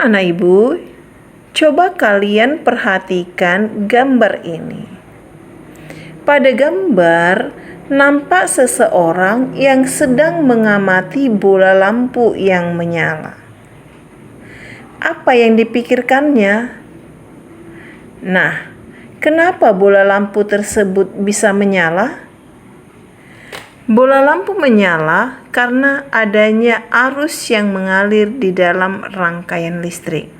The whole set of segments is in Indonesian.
Anak-anak ibu, coba kalian perhatikan gambar ini. Pada gambar, nampak seseorang yang sedang mengamati bola lampu yang menyala. Apa yang dipikirkannya? Nah, kenapa bola lampu tersebut bisa menyala? Bola lampu menyala karena adanya arus yang mengalir di dalam rangkaian listrik.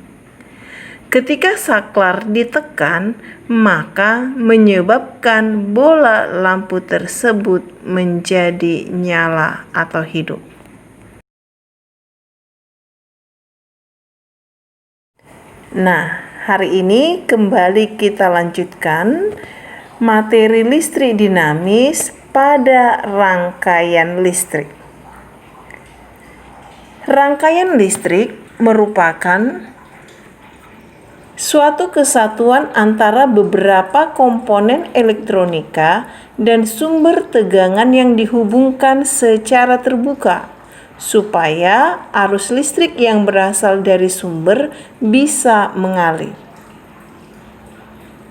Ketika saklar ditekan, maka menyebabkan bola lampu tersebut menjadi nyala atau hidup. Nah, hari ini kembali kita lanjutkan materi listrik dinamis pada rangkaian listrik. Rangkaian listrik merupakan suatu kesatuan antara beberapa komponen elektronika dan sumber tegangan yang dihubungkan secara terbuka, supaya arus listrik yang berasal dari sumber bisa mengalir.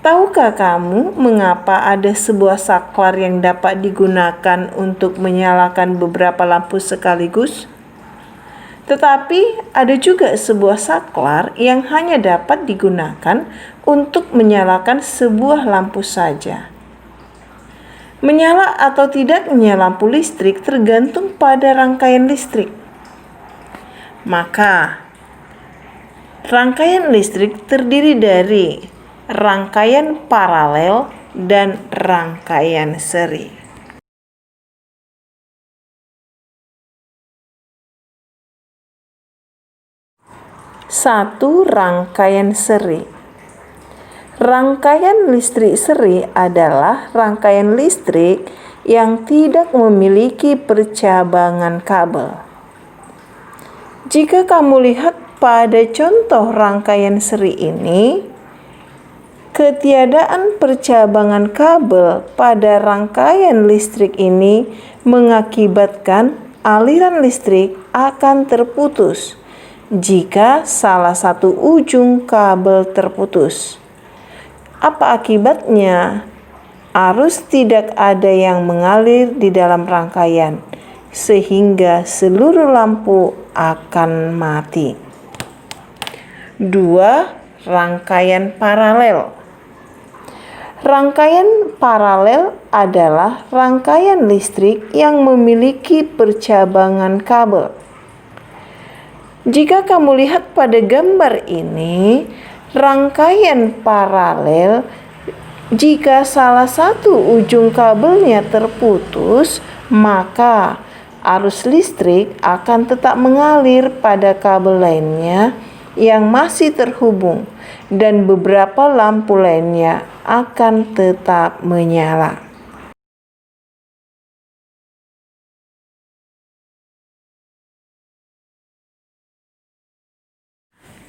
Tahukah kamu mengapa ada sebuah saklar yang dapat digunakan untuk menyalakan beberapa lampu sekaligus? Tetapi ada juga sebuah saklar yang hanya dapat digunakan untuk menyalakan sebuah lampu saja. Menyala atau tidaknya lampu listrik tergantung pada rangkaian listrik. Maka, rangkaian listrik terdiri dari rangkaian paralel dan rangkaian seri. Satu, rangkaian seri. Rangkaian listrik seri adalah rangkaian listrik yang tidak memiliki percabangan kabel. Jika kamu lihat pada contoh rangkaian seri ini, ketiadaan percabangan kabel pada rangkaian listrik ini mengakibatkan aliran listrik akan terputus jika salah satu ujung kabel terputus. Apa akibatnya? Arus tidak ada yang mengalir di dalam rangkaian, sehingga seluruh lampu akan mati. 2. Rangkaian paralel. Rangkaian paralel adalah rangkaian listrik yang memiliki percabangan kabel. Jika kamu lihat pada gambar ini, rangkaian paralel, jika salah satu ujung kabelnya terputus, maka arus listrik akan tetap mengalir pada kabel lainnya yang masih terhubung, dan beberapa lampu lainnya akan tetap menyala.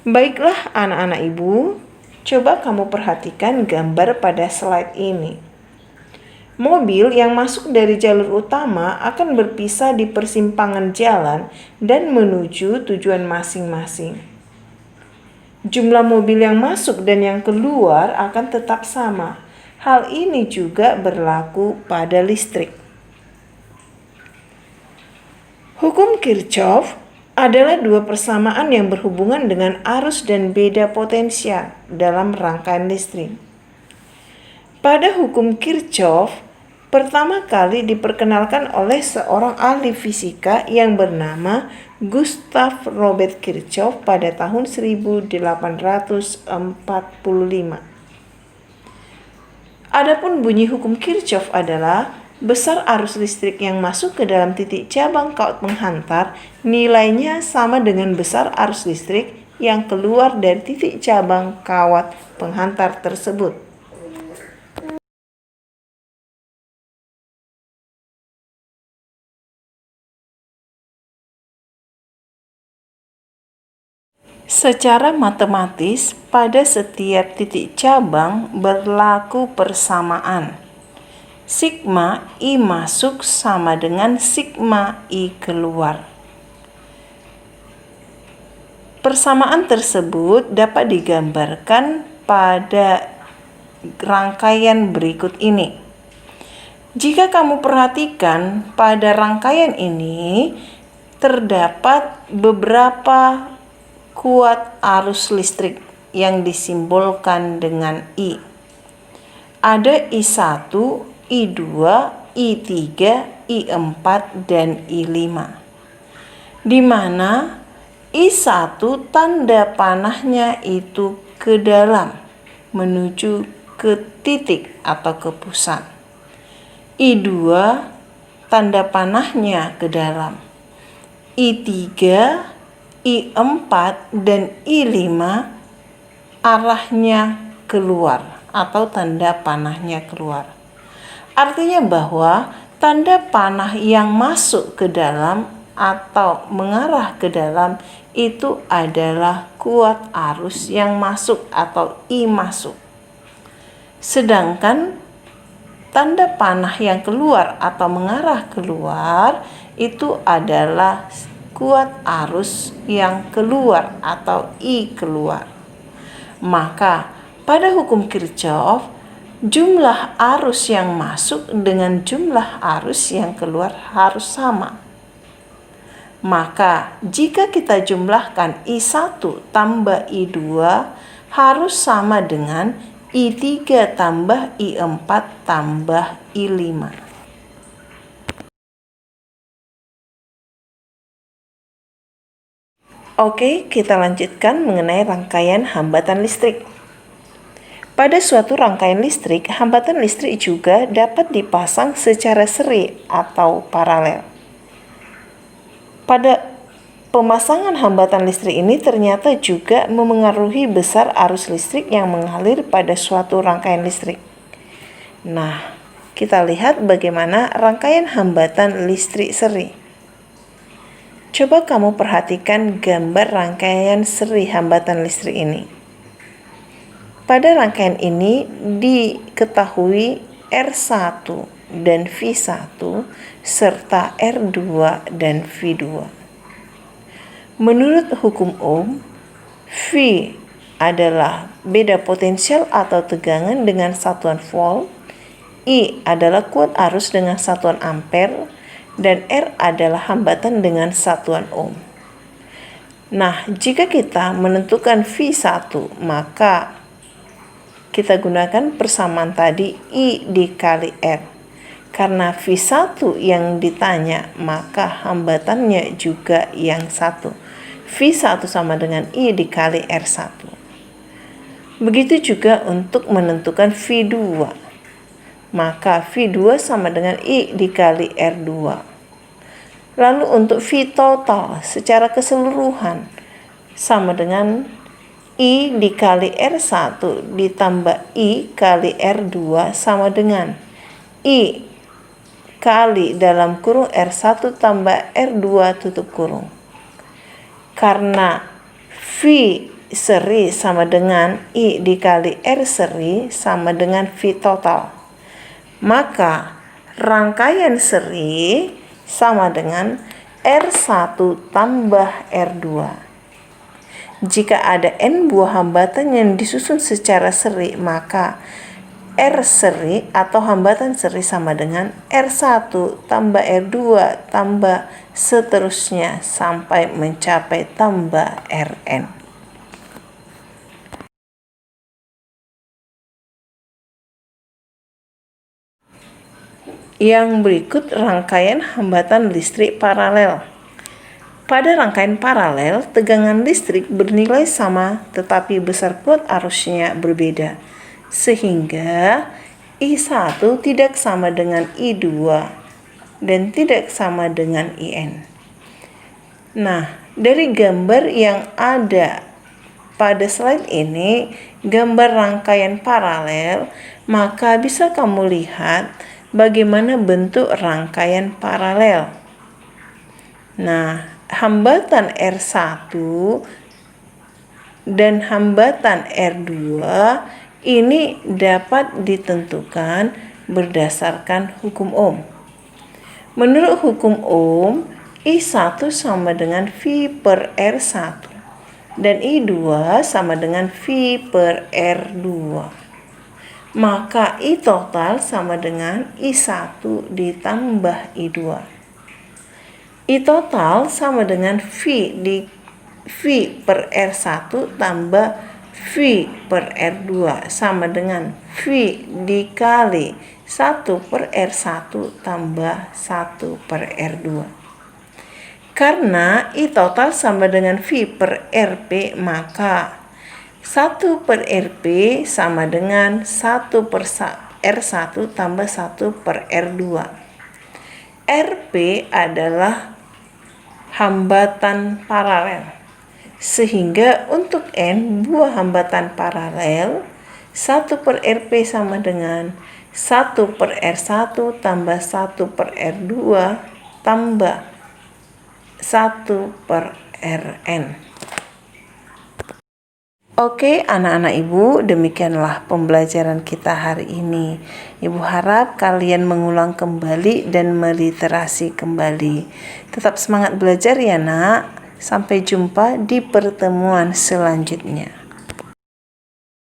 Baiklah anak-anak ibu, coba kamu perhatikan gambar pada slide ini. Mobil yang masuk dari jalur utama akan berpisah di persimpangan jalan dan menuju tujuan masing-masing. Jumlah mobil yang masuk dan yang keluar akan tetap sama. Hal ini juga berlaku pada listrik. Hukum Kirchhoff adalah dua persamaan yang berhubungan dengan arus dan beda potensial dalam rangkaian listrik. Pada hukum Kirchhoff, pertama kali diperkenalkan oleh seorang ahli fisika yang bernama Gustav Robert Kirchhoff pada tahun 1845. Adapun bunyi hukum Kirchhoff adalah besar arus listrik yang masuk ke dalam titik cabang kawat penghantar nilainya sama dengan besar arus listrik yang keluar dari titik cabang kawat penghantar tersebut. Secara matematis, pada setiap titik cabang berlaku persamaan. Sigma I masuk sama dengan sigma I keluar. Persamaan tersebut dapat digambarkan pada rangkaian berikut ini. Jika kamu perhatikan pada rangkaian ini, terdapat beberapa kuat arus listrik yang disimbolkan dengan I. Ada I1, I2, I3, I4, dan I5. Di mana I1 tanda panahnya itu ke dalam, menuju ke titik atau ke pusat. I2 tanda panahnya ke dalam. I3, I4, dan I5 arahnya keluar atau tanda panahnya keluar. Artinya bahwa tanda panah yang masuk ke dalam atau mengarah ke dalam itu adalah kuat arus yang masuk atau I masuk. Sedangkan tanda panah yang keluar atau mengarah keluar itu adalah kuat arus yang keluar atau I keluar. Maka pada hukum Kirchhoff, jumlah arus yang masuk dengan jumlah arus yang keluar harus sama. Maka jika kita jumlahkan I1 tambah I2 harus sama dengan I3 tambah I4 tambah I5. Oke, kita lanjutkan mengenai rangkaian hambatan listrik. Pada suatu rangkaian listrik, hambatan listrik juga dapat dipasang secara seri atau paralel. Pada pemasangan hambatan listrik ini ternyata juga memengaruhi besar arus listrik yang mengalir pada suatu rangkaian listrik. Nah, kita lihat bagaimana rangkaian hambatan listrik seri. Coba kamu perhatikan gambar rangkaian seri hambatan listrik ini. Pada rangkaian ini diketahui R1 dan V1 serta R2 dan V2. Menurut hukum Ohm, V adalah beda potensial atau tegangan dengan satuan volt, I adalah kuat arus dengan satuan ampere, dan R adalah hambatan dengan satuan ohm. Nah, jika kita menentukan V1, maka kita gunakan persamaan tadi I dikali R. Karena V1 yang ditanya, maka hambatannya juga yang satu. V1 sama dengan I dikali R1. Begitu juga untuk menentukan V2. Maka V2 sama dengan I dikali R2. Lalu untuk V total secara keseluruhan sama dengan I dikali R1 ditambah I kali R2 sama dengan I kali dalam kurung R1 tambah R2 tutup kurung. Karena V seri sama dengan I dikali R seri sama dengan V total. Maka rangkaian seri sama dengan R1 tambah R2. Jika ada N buah hambatan yang disusun secara seri, maka R seri atau hambatan seri sama dengan R1 tambah R2 tambah seterusnya sampai mencapai tambah Rn. Yang berikut rangkaian hambatan listrik paralel. Pada rangkaian paralel, tegangan listrik bernilai sama tetapi besar kuat arusnya berbeda, sehingga I1 tidak sama dengan I2 dan tidak sama dengan IN. Nah, dari gambar yang ada pada slide ini, gambar rangkaian paralel, maka bisa kamu lihat bagaimana bentuk rangkaian paralel. Nah, hambatan R1 dan hambatan R2 ini dapat ditentukan berdasarkan hukum Ohm. Menurut hukum Ohm, I1 sama dengan V per R1. Dan I2 sama dengan V per R2. Maka I total sama dengan I1 ditambah I2. I total sama dengan V per R1 tambah V per R2 sama dengan V dikali 1 per R1 tambah 1 per R2. Karena I total sama dengan V per RP, maka 1 per RP sama dengan 1 per R1 tambah 1 per R2. RP adalah hambatan paralel. Sehingga untuk N buah hambatan paralel, 1 per RP sama dengan 1 per R1 tambah 1 per R2 tambah 1 per Rn. Oke, anak-anak Ibu, demikianlah pembelajaran kita hari ini. Ibu harap kalian mengulang kembali dan meliterasi kembali. Tetap semangat belajar ya, Nak. Sampai jumpa di pertemuan selanjutnya.